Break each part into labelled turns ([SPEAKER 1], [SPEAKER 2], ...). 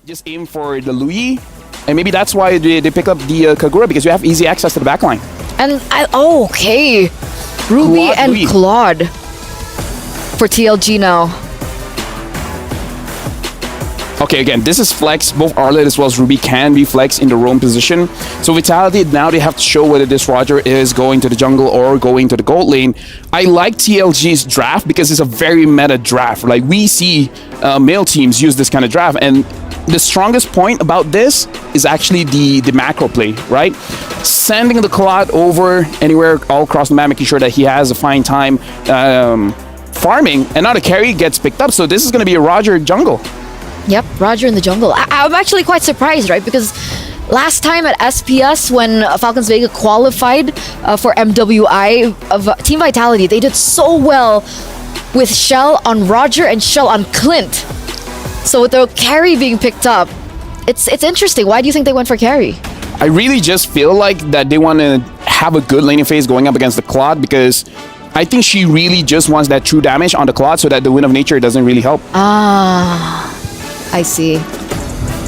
[SPEAKER 1] just aim for the Louis, and maybe that's why they pick up the Kagura, because you have easy access to the backline.
[SPEAKER 2] And okay, Ruby
[SPEAKER 1] Claude
[SPEAKER 2] and
[SPEAKER 1] Louis.
[SPEAKER 2] Claude for TLG now.
[SPEAKER 1] Okay, again, this is flex. Both Arlet as well as Ruby can be flex in the roam position. So Vitality, now they have to show whether this Roger is going to the jungle or going to the gold lane. I like TLG's draft because it's a very meta draft. Like, we see male teams use this kind of draft, and the strongest point about this is actually the macro play, right? Sending the Claude over anywhere all across the map, making sure that he has a fine time farming, and now the carry gets picked up. So this is going to be a Roger jungle.
[SPEAKER 2] Yep, Roger in the jungle. I'm actually quite surprised, right? Because last time at SPS, when Falcons Vega qualified for MWI of Team Vitality, they did so well with Shell on Roger and Shell on Clint. So with the carry being picked up, it's interesting. Why do you think they went for carry?
[SPEAKER 1] I really just feel like that they want to have a good laning phase going up against the Claude, because I think she really just wants that true damage on the Claude so that the Wind of Nature doesn't really help.
[SPEAKER 2] I see.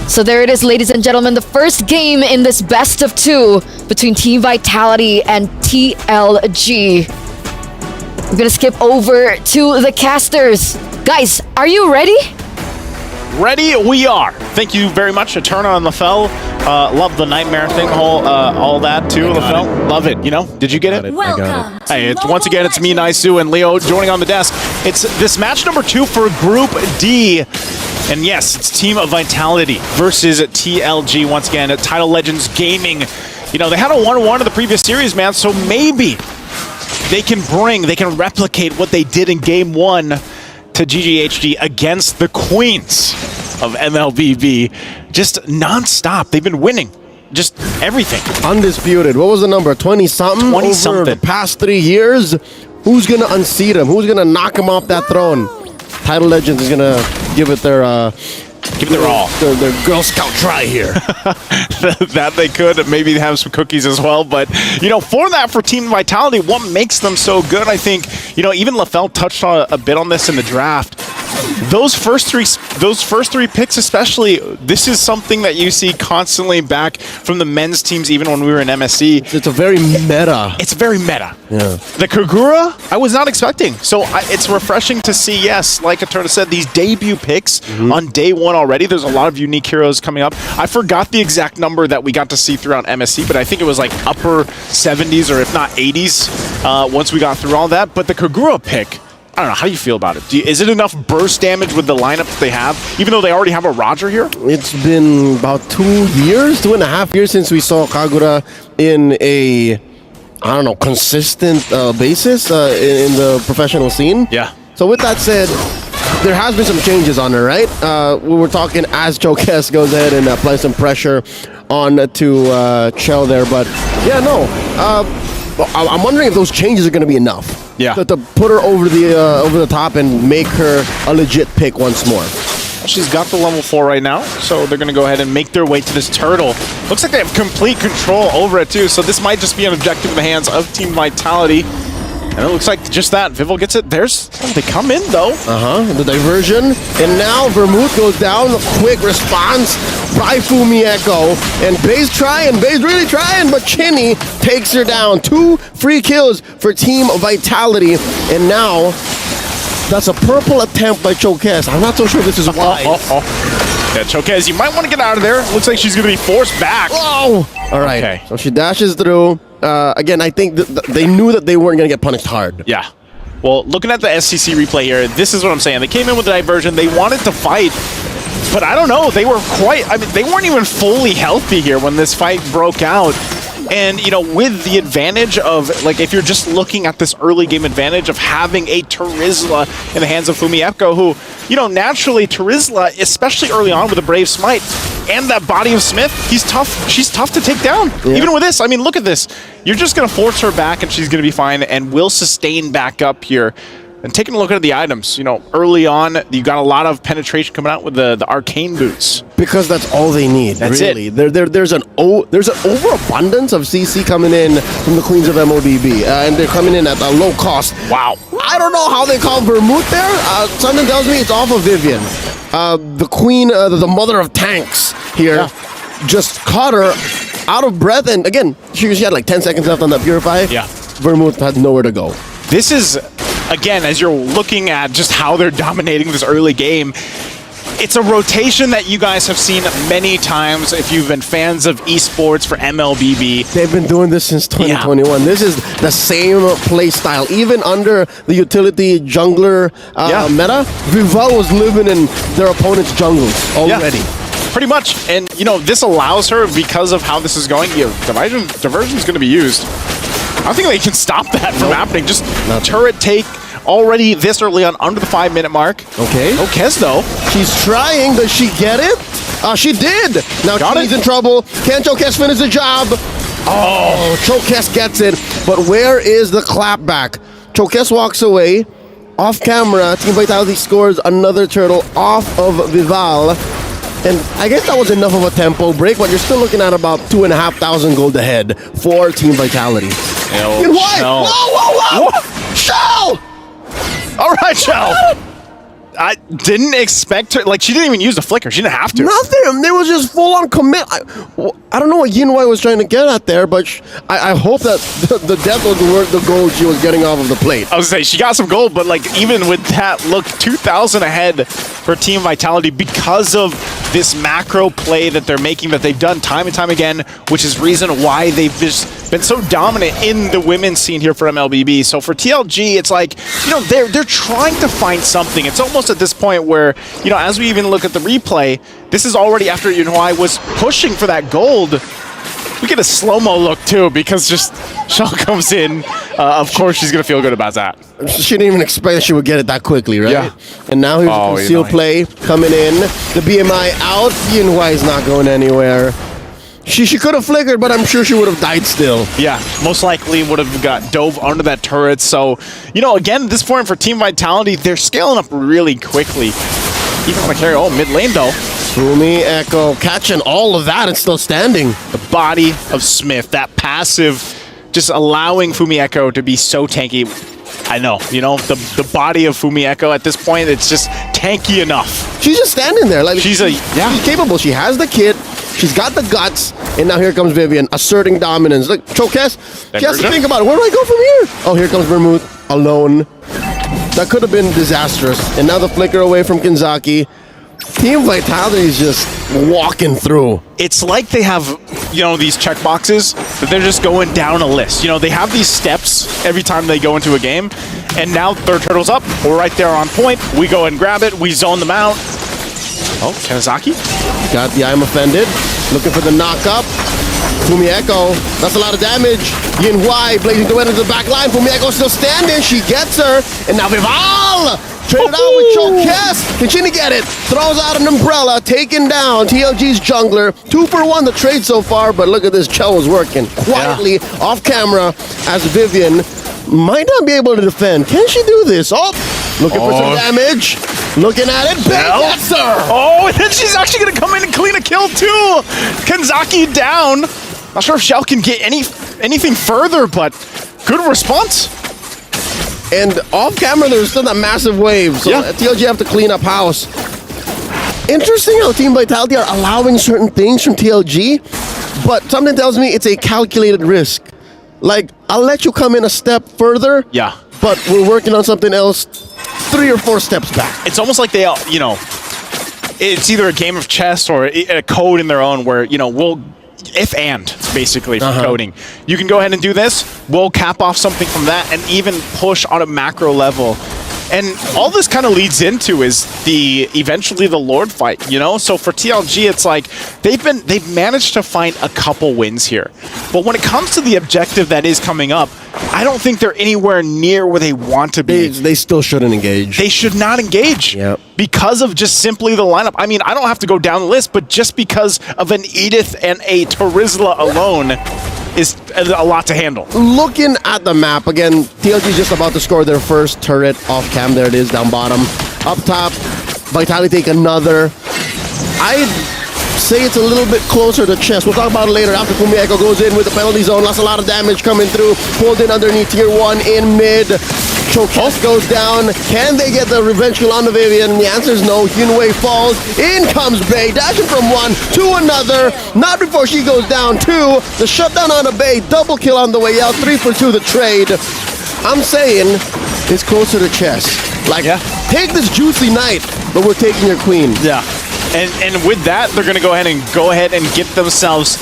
[SPEAKER 2] So there it is, ladies and gentlemen, the first game in this best of 2 between Team Vitality and TLG. We're gonna skip over to the casters. Guys, are you ready?
[SPEAKER 3] Ready? We are. Thank you very much, Eterna and LaFell. Love the nightmare thing, all that too, LaFell. Love it. You know, did you get it?
[SPEAKER 4] Welcome.
[SPEAKER 3] Hey, once again, it's me, Naisu, and Leo joining on the desk. It's this match number 2 for Group D. And yes, it's Team Vitality versus TLG once again at Tidal Legends Gaming. You know, they had a 1-1 in the previous series, man, so maybe they can replicate what they did in Game 1 to GGHD against the Queens of MLBB. Just non-stop. They've been winning. Just everything.
[SPEAKER 5] Undisputed. What was the number? 20-something?
[SPEAKER 3] 20-something.
[SPEAKER 5] Over the past 3 years? Who's going to unseat him? Who's going to knock him off that throne? Tidal Legends is going to give it their all. Their Girl Scout try here.
[SPEAKER 3] That they could. Maybe have some cookies as well. But, you know, for Team Vitality, what makes them so good, I think, you know, even LaFell touched on a bit on this in the draft. Those first three picks especially, this is something that you see constantly back from the men's teams, even when we were in MSC.
[SPEAKER 5] It's a very meta.
[SPEAKER 3] It's very meta.
[SPEAKER 5] Yeah.
[SPEAKER 3] The Kagura, I was not expecting. So it's refreshing to see, yes, like Eterna said, these debut picks on day 1 already. There's a lot of unique heroes coming up. I forgot the exact number that we got to see throughout MSC, but I think it was like upper 70s or if not 80s once we got through all that. But the Kagura pick, I don't know, how do you feel about it? Is it enough burst damage with the lineup that they have, even though they already have a Roger here?
[SPEAKER 5] It's been about 2.5 years since we saw Kagura in a, I don't know, consistent basis in the professional scene.
[SPEAKER 3] Yeah.
[SPEAKER 5] So with that said, there has been some changes on her, right? We were talking as Chokes goes ahead and applies some pressure on to Chell there, but yeah, no. I'm wondering if those changes are going to be enough.
[SPEAKER 3] Yeah.
[SPEAKER 5] To put her over the top and make her a legit pick once more.
[SPEAKER 3] She's got the level 4 right now, so they're going to go ahead and make their way to this turtle. Looks like they have complete control over it too, so this might just be an objective in the hands of Team Vitality. And it looks like just that. Vival gets it. They come in though.
[SPEAKER 5] The diversion. And now Vermouth goes down. Quick response by Fumi Echo. And Baze really trying, but Chinny takes her down. 2 free kills for Team Vitality. And now that's a purple attempt by Chokes. I'm not so sure this is wise.
[SPEAKER 3] Yeah, Chokes, you might want to get out of there. Looks like she's going to be forced back.
[SPEAKER 5] Oh! All right.
[SPEAKER 3] Okay.
[SPEAKER 5] So she dashes through. Again, I think they knew that they weren't going to get punished hard.
[SPEAKER 3] Yeah. Well, looking at the SCC replay here, this is what I'm saying. They came in with a diversion. They wanted to fight, but I don't know. They weren't even fully healthy here when this fight broke out. And, you know, with the advantage of, like, if you're just looking at this early game advantage of having a Terizla in the hands of Fumi Echo, who, you know, naturally Terizla, especially early on with a Brave Smite, and that body of Smith, she's tough to take down. Yeah. Even with this, I mean, look at this. You're just going to force her back and she's going to be fine and will sustain back up here. And taking a look at the items, you know, early on, you got a lot of penetration coming out with the arcane boots.
[SPEAKER 5] Because that's all they need,
[SPEAKER 3] that's
[SPEAKER 5] really.
[SPEAKER 3] It.
[SPEAKER 5] There's an overabundance of CC coming in from the Queens of MOBB, and they're coming in at a low cost.
[SPEAKER 3] Wow.
[SPEAKER 5] I don't know how they call Vermouth there. Something tells me it's off of Vivian. the queen, the mother of tanks here, just caught her out of breath. And again, she had like 10 seconds left on that Purify.
[SPEAKER 3] Yeah.
[SPEAKER 5] Vermouth had nowhere to go.
[SPEAKER 3] This is, again, as you're looking at just how they're dominating this early game, it's a rotation that you guys have seen many times if you've been fans of esports for MLBB.
[SPEAKER 5] They've been doing this since 2021. This is the same play style. Even under the utility jungler meta, Vival was living in their opponent's jungles already.
[SPEAKER 3] Yeah, pretty much. And, you know, this allows her, because of how this is going, diversion is going to be used. I don't think they can stop that from happening. Just turret take already this early on, under the 5-minute mark.
[SPEAKER 5] Okay.
[SPEAKER 3] No Kez, though.
[SPEAKER 5] She's trying. Does she get it? She did. Now she's in trouble. Can Chokes finish the job? Oh, Chokes gets it. But where is the clapback? Chokes walks away. Off camera, Team Vitality scores another turtle off of Vival. And I guess that was enough of a tempo break, but you're still looking at about 2,500 gold ahead for Team Vitality. Whoa, whoa, whoa! Shell!
[SPEAKER 3] All right, Shell. I didn't expect her. Like, she didn't even use the flicker. She didn't have to.
[SPEAKER 5] Nothing. They was just full on commit. I don't know what Yinwei was trying to get at there, but I hope that the death was worth the gold she was getting off of the plate.
[SPEAKER 3] I was gonna say she got some gold, but like even with that, look, 2,000 ahead for Team Vitality because of this macro play that they're making, that they've done time and time again, which is reason why they've just been so dominant in the women's scene here for MLBB. So for TLG, it's like, you know, they're trying to find something. It's almost at this point where, you know, as we even look at the replay, this is already after Yunhua was pushing for that gold. We get a slow-mo look too, because just Shell comes in. Of course, she's gonna feel good about that.
[SPEAKER 5] She didn't even expect that she would get it that quickly, right?
[SPEAKER 3] Yeah.
[SPEAKER 5] And now here's a concealed play coming in. The BMI out. Yinhua is not going anywhere. She could have flickered, but I'm sure she would have died still.
[SPEAKER 3] Yeah, most likely would have got dove under that turret. So, you know, again, this point for Team Vitality, they're scaling up really quickly. Even on the carry, mid lane though.
[SPEAKER 5] Fumi, Echo, catching all of that and still standing.
[SPEAKER 3] The body of Smith, that passive, just allowing Fumi Echo to be so tanky. I know, you know, the body of Fumi Echo at this point, it's just tanky enough.
[SPEAKER 5] She's just standing there. Like
[SPEAKER 3] she's
[SPEAKER 5] capable. She has the kit. She's got the guts. And now here comes Vivian, asserting dominance. Look, Chokes, she has to think about it. Where do I go from here? Oh, here comes Vermouth, alone. That could have been disastrous. And now the flicker away from Kinzaki. Team Vitality is just walking through.
[SPEAKER 3] It's like they have, you know, these checkboxes that they're just going down a list. You know, they have these steps every time they go into a game. And now third turtle's up. We're right there on point. We go and grab it. We zone them out. Oh, Kanazaki.
[SPEAKER 5] Got the I'm offended. Looking for the knock up. Fumi Echo. That's a lot of damage. Yinhua blazing the way into the back line. Fumi Echo still standing. She gets her. And now Vival traded out with Chokes. Can she get it? Throws out an umbrella. Taken down TLG's jungler. 2 for 1 the trade so far. But look at this. Chell is working quietly off camera as Vivian might not be able to defend. Can she do this? Oh, looking for some damage. Looking at it. Bang, that's her.
[SPEAKER 3] Oh, and then she's actually going to come in and clean a kill too. Kanzaki down. Not sure if Shell can get anything further, but good response.
[SPEAKER 5] And off camera, there's still that massive wave. So TLG have to clean up house. Interesting how Team Vitality are allowing certain things from TLG, but something tells me it's a calculated risk. Like, I'll let you come in a step further, but we're working on something else 3 or 4 steps back.
[SPEAKER 3] It's almost like they, you know, it's either a game of chess or a code in their own where, you know, we'll, if and, basically, for coding. You can go ahead and do this, we'll cap off something from that, and even push on a macro level. And all this kind of leads into is eventually the Lord fight, you know? So for TLG, it's like they've managed to find a couple wins here. But when it comes to the objective that is coming up, I don't think they're anywhere near where they want to be.
[SPEAKER 5] They still shouldn't engage.
[SPEAKER 3] They should not engage because of just simply the lineup. I mean, I don't have to go down the list, but just because of an Edith and a Terizla alone is a lot to handle.
[SPEAKER 5] Looking at the map, again, TLG just about to score their first turret off cam. There it is, down bottom. Up top, Vitality take another. I'd say it's a little bit closer to chess. We'll talk about it later after Fumi Echo goes in with the penalty zone. Lost a lot of damage coming through. Pulled in underneath tier 1 in mid. Chokes goes down. Can they get the revenge kill on the Vivian? The answer is no. Yunwei falls. In comes Bay, dashing from one to another. Not before she goes down. Two. The shutdown on the Bay. Double kill on the way out. 3 for 2 the trade. I'm saying it's closer to chess. Like, take this juicy knight, but we're taking your queen.
[SPEAKER 3] Yeah. And with that, they're going to go ahead and get themselves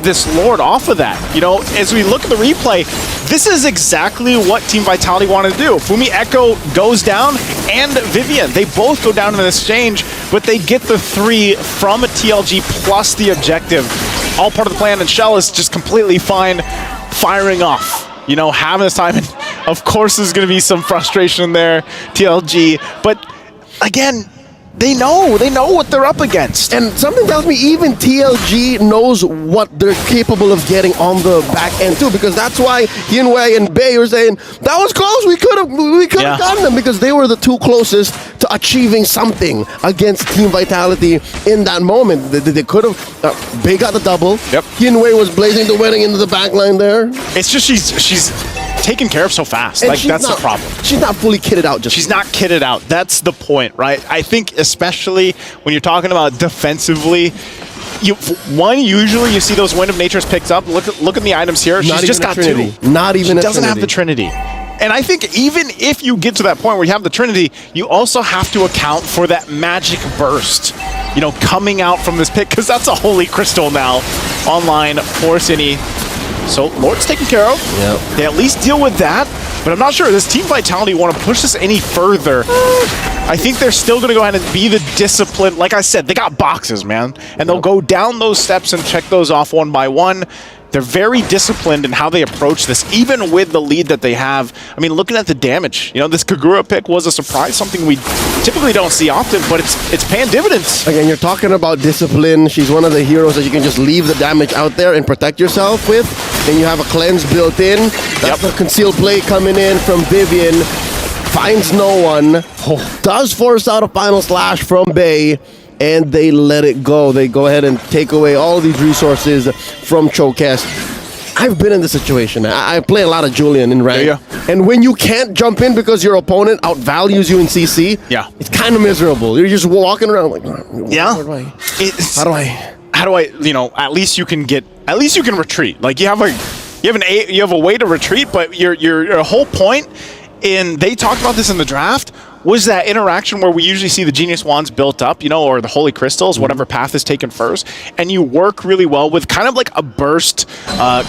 [SPEAKER 3] this Lord off of that. You know, as we look at the replay, this is exactly what Team Vitality wanted to do. Fumi Echo goes down, and Vivian, they both go down in an exchange, but they get the 3 from a TLG plus the objective. All part of the plan, and Shell is just completely fine firing off. You know, having this time, and of course there's going to be some frustration there, TLG, but again, they know what they're up against.
[SPEAKER 5] And something tells me even TLG knows what they're capable of getting on the back end too, because that's why Yunwei and Bay were saying, that was close, we could have gotten them, because they were the 2 closest to achieving something against Team Vitality in that moment. They could have, Bay got the double.
[SPEAKER 3] Yep.
[SPEAKER 5] Yunwei was blazing the wedding into the back line there.
[SPEAKER 3] It's just she's taken care of so fast. And like, that's the problem.
[SPEAKER 5] She's not fully kitted out.
[SPEAKER 3] She's not kitted out. That's the point, right? I think especially when you're talking about defensively, usually you see those Wind of Nature's picked up. Look at the items here. She's just got 2.
[SPEAKER 5] Not even
[SPEAKER 3] she doesn't have the Trinity. And I think even if you get to that point where you have the Trinity, you also have to account for that magic burst, you know, coming out from this pick, because that's a holy crystal now online for Cine. So Lord's taken care of.
[SPEAKER 5] Yep.
[SPEAKER 3] They at least deal with that, but I'm not sure. Does Team Vitality want to push this any further? I think they're still going to go ahead and be the discipline. Like I said, they got boxes, man. And they'll go down those steps and check those off one by one. They're very disciplined in how they approach this, even with the lead that they have. I mean, looking at the damage, you know, this Kagura pick was a surprise, something we typically don't see often, but it's paying dividends.
[SPEAKER 5] Again, you're talking about discipline. She's one of the heroes that you can just leave the damage out there and protect yourself with. And you have a cleanse built in. That's the concealed play coming in from Vivian. Finds no one. Does force out a final slash from Bay. And they let it go. They go ahead and take away all these resources from Chokes. I've been in this situation. I play a lot of Julian in rank. And when you can't jump in because your opponent outvalues you in CC, it's kind of miserable. You're just walking around like,
[SPEAKER 3] how do I, you know, at least you can retreat. Like you have a way to retreat, but your whole point they talked about this in the draft, was that interaction where we usually see the Genius Wands built up, you know, or the Holy Crystals, whatever path is taken first, and you work really well with kind of like a burst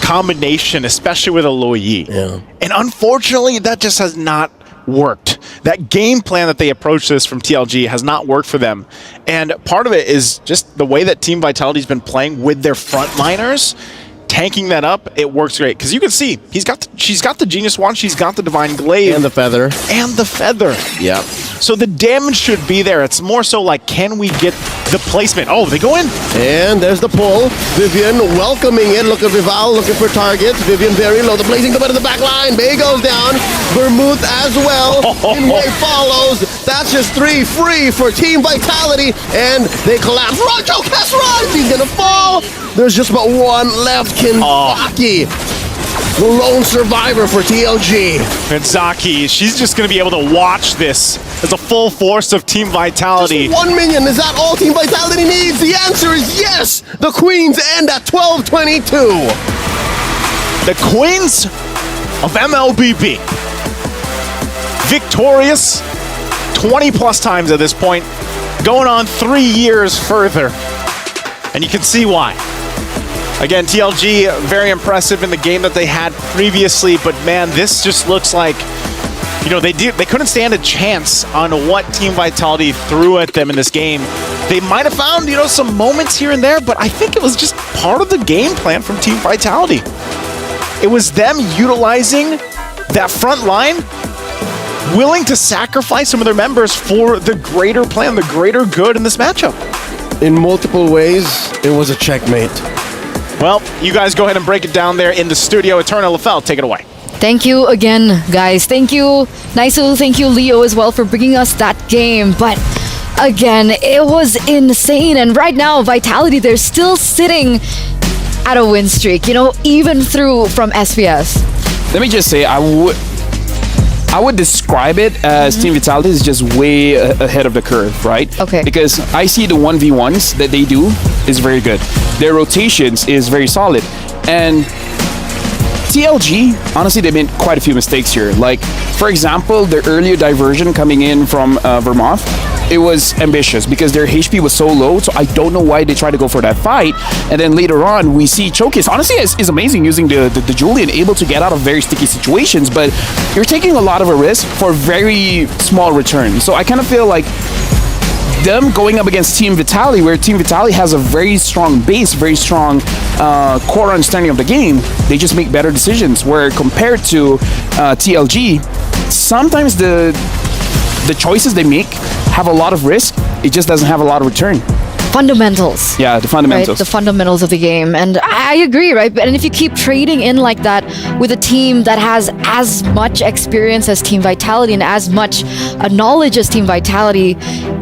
[SPEAKER 3] combination, especially with a Luo Yi. And unfortunately, that just has not worked. That game plan that they approach this from TLG has not worked for them. And part of it is just the way that Team Vitality's been playing with their frontliners. Tanking that up, it works great. Because you can see, she's got the Genius Wand, she's got the Divine Glaive.
[SPEAKER 5] And the Feather.
[SPEAKER 3] Yep. So the damage should be there. It's more so like, can we get the placement? Oh, they go in.
[SPEAKER 5] And there's the pull. Vivian welcoming it. Look at Rival looking for targets. Vivian very low. The blazing the in the back line. Bay goes down. Vermouth as well. Yunwei follows. That's just 3 free for Team Vitality. And they collapse. Run, Chokes, run! He's gonna fall. There's just about one left. Kinzaki, the lone survivor for TLG.
[SPEAKER 3] Kinzaki, she's just going to be able to watch this as a full force of Team Vitality.
[SPEAKER 5] Just 1 minion, is that all Team Vitality needs? The answer is yes! The Queens end at 12-22.
[SPEAKER 3] The Queens of MLBB. Victorious 20 plus times at this point, going on 3 years further. And you can see why. Again, TLG, very impressive in the game that they had previously, but man, this just looks like, you know, they couldn't stand a chance on what Team Vitality threw at them in this game. They might have found, you know, some moments here and there, but I think it was just part of the game plan from Team Vitality. It was them utilizing that front line, willing to sacrifice some of their members for the greater plan, the greater good in this matchup.
[SPEAKER 5] In multiple ways, it was a checkmate.
[SPEAKER 3] Well, you guys go ahead and break it down there in the studio. Eternal Lafel, take it away.
[SPEAKER 2] Thank you again, guys. Thank you, Naisu. Thank you, Leo, as well, for bringing us that game. But again, it was insane. And right now, Vitality, they're still sitting at a win streak, you know, even through from SPS.
[SPEAKER 1] Let me just say, I would describe it as Team Vitality is just way ahead of the curve, right?
[SPEAKER 2] Okay.
[SPEAKER 1] Because I see the 1v1s that they do is very good. Their rotations is very solid. And TLG, honestly, they made quite a few mistakes here. Like, for example, the earlier diversion coming in from Vermouth, it was ambitious because their HP was so low, so I don't know why they tried to go for that fight. And then later on, we see Chokis. Honestly, is amazing using the Julian, able to get out of very sticky situations, but you're taking a lot of a risk for very small return. So I kind of feel like them going up against Team Vitality, where Team Vitality has a very strong base, very strong core understanding of the game, they just make better decisions. Where compared to TLG, sometimes the choices they make have a lot of risk. It just doesn't have a lot of return.
[SPEAKER 2] Fundamentals.
[SPEAKER 1] Yeah, the fundamentals.
[SPEAKER 2] Right? The fundamentals of the game. And I agree, right? And if you keep trading in like that with a team that has as much experience as Team Vitality and as much knowledge as Team Vitality,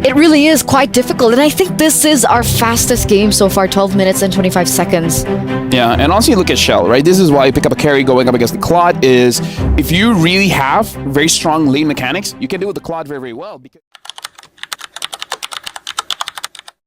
[SPEAKER 2] it really is quite difficult. And I think this is our fastest game so far, 12 minutes and 25 seconds.
[SPEAKER 1] Yeah, and also you look at Shell, right? This is why you pick up a carry going up against the Claude is if you really have very strong lane mechanics, you can do with the Claude very, very well. Because